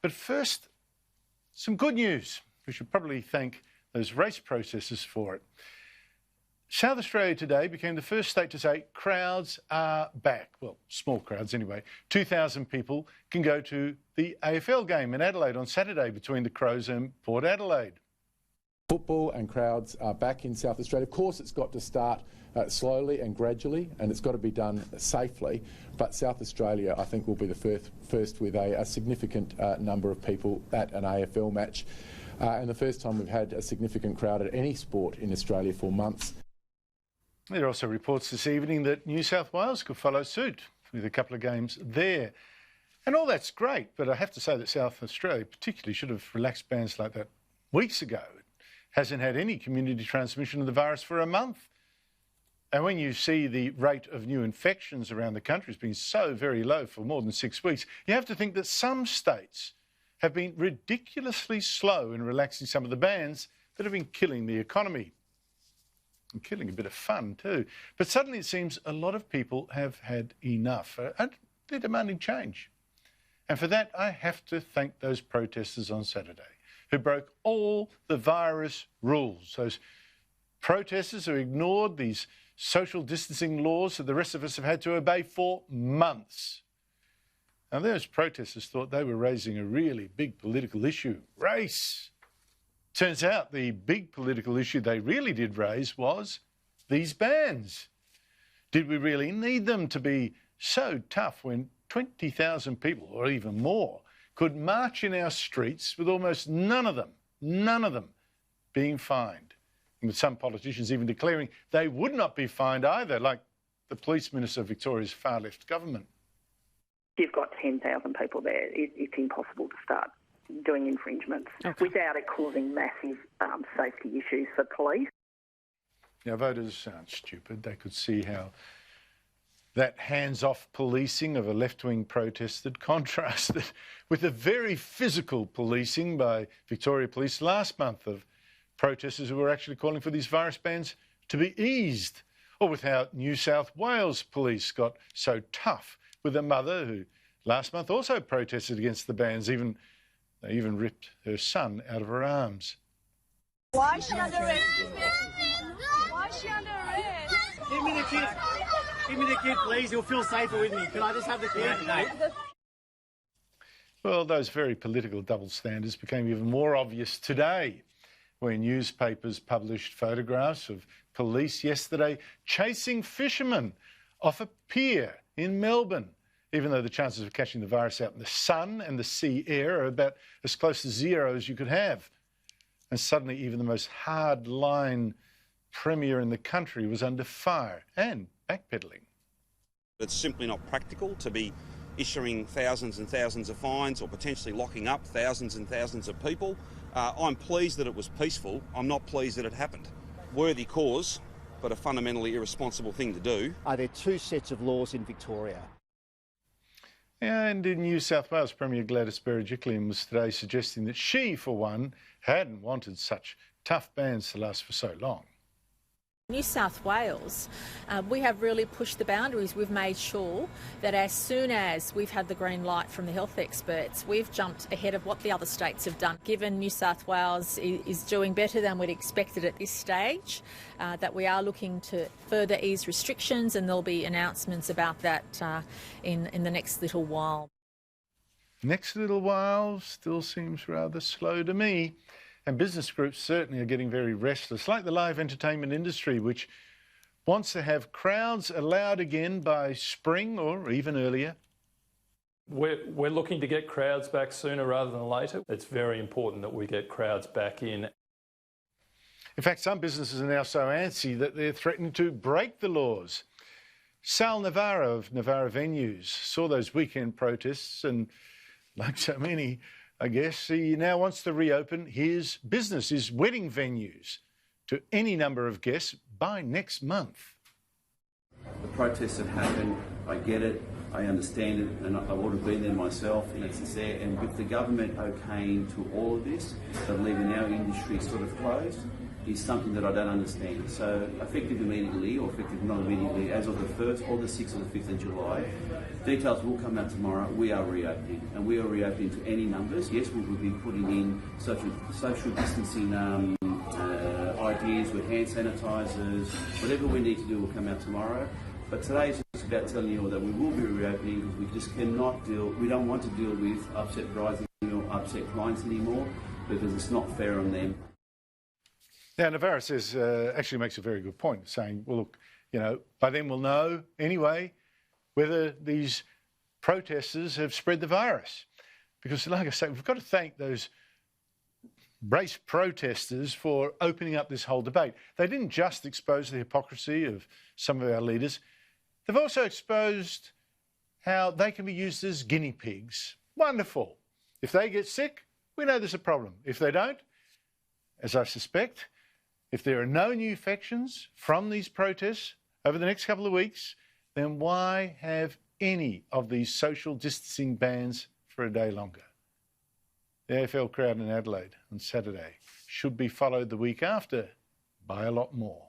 But first, some good news. We should probably thank those race protesters for it. South Australia today became the first state to say crowds are back. Well, small crowds anyway. 2,000 people can go to the AFL game in Adelaide on Saturday between the Crows and Port Adelaide. Football and crowds are back in South Australia. Of course, it's got to start slowly and gradually, and it's got to be done safely. But South Australia, I think, will be the first with a significant number of people at an AFL match. And the first time we've had a significant crowd at any sport in Australia for months. There are also reports this evening that New South Wales could follow suit with a couple of games there. And all that's great, but I have to say that South Australia particularly should have relaxed bans like that weeks ago. It hasn't had any community transmission of the virus for a month. And when you see the rate of new infections around the country has been so very low for more than 6 weeks, you have to think that some states have been ridiculously slow in relaxing some of the bans that have been killing the economy. And killing a bit of fun too. But suddenly it seems a lot of people have had enough and they're demanding change. And for that, I have to thank those protesters on Saturday who broke all the virus rules. Those protesters who ignored these social distancing laws that the rest of us have had to obey for months. Now, those protesters thought they were raising a really big political issue, race. Turns out the big political issue they really did raise was these bans. Did we really need them to be so tough when 20,000 people, or even more, could march in our streets with almost none of them being fined? And with some politicians even declaring they would not be fined either, like the Police Minister of Victoria's far-left government. You've got 10,000 people there. It's impossible to start doing infringements without it causing massive safety issues for police. Now, voters aren't stupid. They could see how that hands-off policing of a left-wing protest had contrasted with the very physical policing by Victoria Police last month of protesters who were actually calling for these virus bans to be eased, or with how New South Wales Police got so tough with a mother who last month also protested against the bans, they even ripped her son out of her arms. Why is she under arrest? Why is she under arrest? Give me the kid. Give me the kid, please. You'll feel safer with me. Can I just have the kid? No. Well, those very political double standards became even more obvious today when newspapers published photographs of police yesterday chasing fishermen off a pier in Melbourne, even though the chances of catching the virus out in the sun and the sea air are about as close to zero as you could have. And suddenly even the most hard-line premier in the country was under fire and backpedalling. It's simply not practical to be issuing thousands and thousands of fines or potentially locking up thousands and thousands of people. I'm pleased that it was peaceful. I'm not pleased that it happened. Worthy cause, but a fundamentally irresponsible thing to do. Are there two sets of laws in Victoria? And in New South Wales, Premier Gladys Berejiklian was today suggesting that she, for one, hadn't wanted such tough bans to last for so long. New South Wales, we have really pushed the boundaries. We've made sure that as soon as we've had the green light from the health experts, we've jumped ahead of what the other states have done. Given New South Wales is doing better than we'd expected at this stage, that we are looking to further ease restrictions, and there'll be announcements about that in the next little while. Next little while still seems rather slow to me. And business groups certainly are getting very restless, like the live entertainment industry, which wants to have crowds allowed again by spring or even earlier. We're looking to get crowds back sooner rather than later. It's very important that we get crowds back in. In fact, some businesses are now so antsy that they're threatening to break the laws. Sal Navarro of Navarro Venues saw those weekend protests and, like so many, I guess, he now wants to reopen his business, his wedding venues, to any number of guests by next month. The protests have happened, I get it, I understand it, and I would have been there myself, and it's there. And with the government okaying to all of this, but leaving our industry sort of closed, is something that I don't understand. So effective immediately, or effective not immediately, as of the 1st or the 6th or the 5th of July, Details will come out tomorrow. We are reopening, and we are reopening to any numbers. Yes, we will be putting in social distancing ideas with hand sanitisers. Whatever we need to do will come out tomorrow. But today is just about telling you all that we will be reopening because we just cannot deal. We don't want to deal with upset rising or upset clients anymore because it's not fair on them. Now, Navarra says, actually makes a very good point, saying, well, look, you know, by then we'll know anyway whether these protesters have spread the virus. Because, like I say, we've got to thank those brace protesters for opening up this whole debate. They didn't just expose the hypocrisy of some of our leaders, they've also exposed how they can be used as guinea pigs. Wonderful. If they get sick, we know there's a problem. If they don't, as I suspect, if there are no new infections from these protests over the next couple of weeks, then why have any of these social distancing bans for a day longer? The AFL crowd in Adelaide on Saturday should be followed the week after by a lot more.